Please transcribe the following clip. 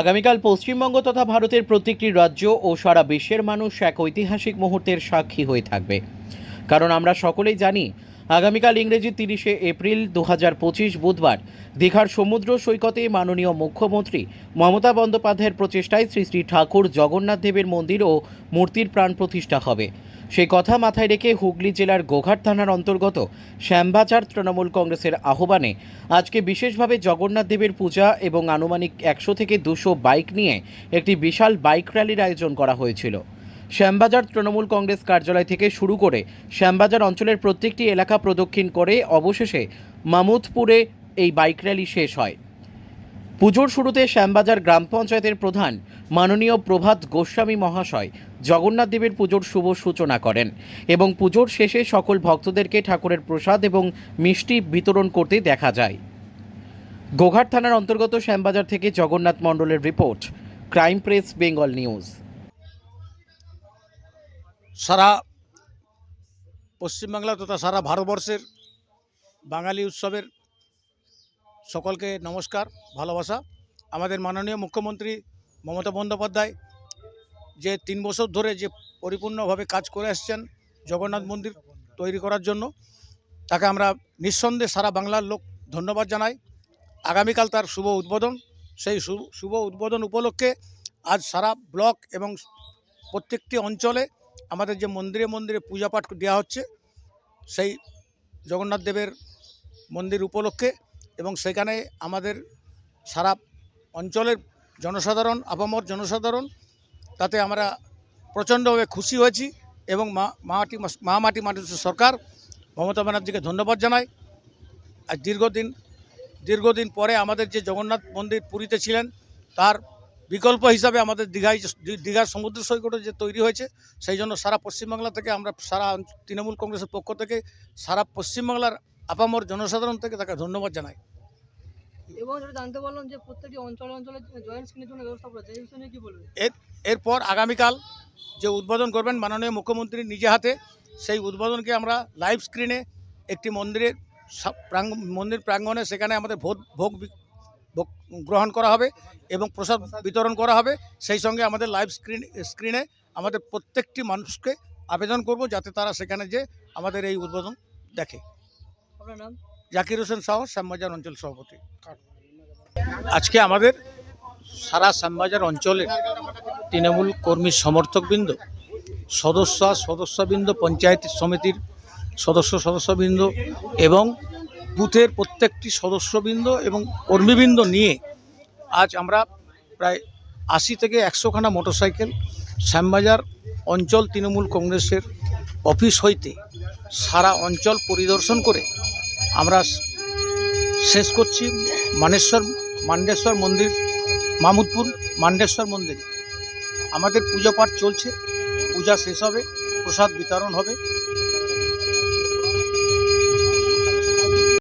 আগামীকাল পশ্চিমবঙ্গ তথা ভারতের প্রত্যেকটি রাজ্য ও সারা বিশ্বের মানুষ এক ঐতিহাসিক মুহূর্তের সাক্ষী হয়ে থাকবে। কারণ আমরা সকলেই জানি, আগামীকাল ইংরেজি 30শে এপ্রিল 2025 বুধবার দীঘার সমুদ্র সৈকতে মাননীয় মুখ্যমন্ত্রী মমতা বন্দ্যোপাধ্যায়ের প্রচেষ্টায় শ্রী শ্রী ঠাকুর জগন্নাথ দেবের মন্দির ও মূর্তির প্রাণ প্রতিষ্ঠা হবে। সেই কথা মাথায় রেখে হুগলি জেলার গোঘাট থানার অন্তর্গত শ্যামবাজার তৃণমূল কংগ্রেসের আহ্বানে আজকে বিশেষভাবে জগন্নাথ দেবের পূজা এবং আনুমানিক 100 থেকে 200 বাইক নিয়ে একটি বিশাল বাইক র্যালির আয়োজন করা হয়েছিল। শ্যামবাজার তৃণমূল কংগ্রেস কার্যালয় থেকে শুরু করে শ্যামবাজার অঞ্চলের প্রত্যেকটি এলাকা প্রদক্ষিণ করে অবশেষে মামুদপুরে এই বাইক র্যালি শেষ হয়। পুজোর শুরুতে শ্যামবাজার গ্রাম পঞ্চায়েতের প্রধান মাননীয় প্রভাত গোস্বামী মহাশয় জগন্নাথ দেবের পুজোর শুভ সূচনা করেন এবং পুজোর শেষে সকল ভক্তদেরকে ঠাকুরের প্রসাদ এবং মিষ্টি বিতরণ করতে দেখা যায়। গোঘাট থানার অন্তর্গত শ্যামবাজার থেকে জগন্নাথ মণ্ডলের report, crime press Bengal news. সারা পশ্চিমবাংলা তথা সারা ভারতবর্ষের বাঙালি উৎসবের সকলকে নমস্কার, ভালোবাসা। আমাদের মাননীয় মুখ্যমন্ত্রী মমতা বন্দ্যোপাধ্যায় যে 3 বছর ধরে যে পরিপূর্ণভাবে কাজ করে আসছেন জগন্নাথ মন্দির তৈরি করার জন্য, তাকে আমরা নিঃসন্দেহে সারা বাংলার লোক ধন্যবাদ জানাই। আগামীকাল তার শুভ উদ্বোধন। সেই শুভ উদ্বোধন উপলক্ষে আজ সারা ব্লক এবং প্রত্যেকটি অঞ্চলে আমাদের যে মন্দিরে মন্দিরে পূজা পাঠ দেওয়া হচ্ছে সেই জগন্নাথ দেবের মন্দির উপলক্ষে, এবং সেখানে আমাদের সারা অঞ্চলের জনসাধারণ, আপামর জনসাধারণ, তাতে আমরা প্রচণ্ডভাবে খুশি হয়েছি এবং মা মাটি মানুষের সরকার মমতা ব্যানার্জিকে ধন্যবাদ জানাই। আর দীর্ঘদিন পরে আমাদের যে জগন্নাথ মন্দির পুরীতে ছিলেন, তার বিকল্প হিসাবে আমাদের দীঘার সমুদ্র সৈকতে যে তৈরি হয়েছে, সেই জন্য সারা পশ্চিমবাংলা থেকে আমরা সারা তৃণমূল কংগ্রেসের পক্ষ থেকে সারা পশ্চিমবাংলার আপামর জনসাধারণ থেকে তাকে ধন্যবাদ জানাই। এবং যেটা জানতে পারলাম যে প্রত্যেকটি অঞ্চলে জয়েন্ট স্ক্রিনের জন্য ব্যবস্থা করেছে, এই বিষয়ে কি বলবেন? এরপর আগামীকাল যে উদ্বোধন করবেন মাননীয় মুখ্যমন্ত্রী নিজে হাতে, সেই উদ্বোধনকে আমরা লাইভ স্ক্রিনে একটি মন্দির প্রাঙ্গণে সেখানে আমাদের ভোগ গ্রহণ করা হবে এবং প্রসাদ বিতরণ করা হবে। সেই সঙ্গে আমাদের লাইভ স্ক্রিনে আমাদের প্রত্যেকটি মানুষকে আবেদন করব যাতে তারা সেখানে যে আমাদের এই উদ্বোধন দেখে। আপনার নাম? জাকির হোসেন শাহ, শ্যামবাজার অঞ্চল সভাপতি। আজকে আমাদের সারা শ্যামবাজার অঞ্চলের তৃণমূল কর্মী সমর্থকবৃন্দ, সদস্যবৃন্দ, পঞ্চায়েত সমিতির সদস্যবৃন্দ এবং বুথের প্রত্যেকটি সদস্যবৃন্দ এবং কর্মীবৃন্দ নিয়ে আজ আমরা প্রায় 80 থেকে 100খানা মোটরসাইকেল শ্যামবাজার অঞ্চল তৃণমূল কংগ্রেসের অফিস হইতে সারা অঞ্চল পরিদর্শন করে আমরা শেষ করছি মান্ডেশ্বর মন্দির, মামুদপুর মান্ডেশ্বর মন্দিরে। আমাদের পূজা পাঠ চলছে, পূজা শেষ হবে, প্রসাদ বিতরণ হবে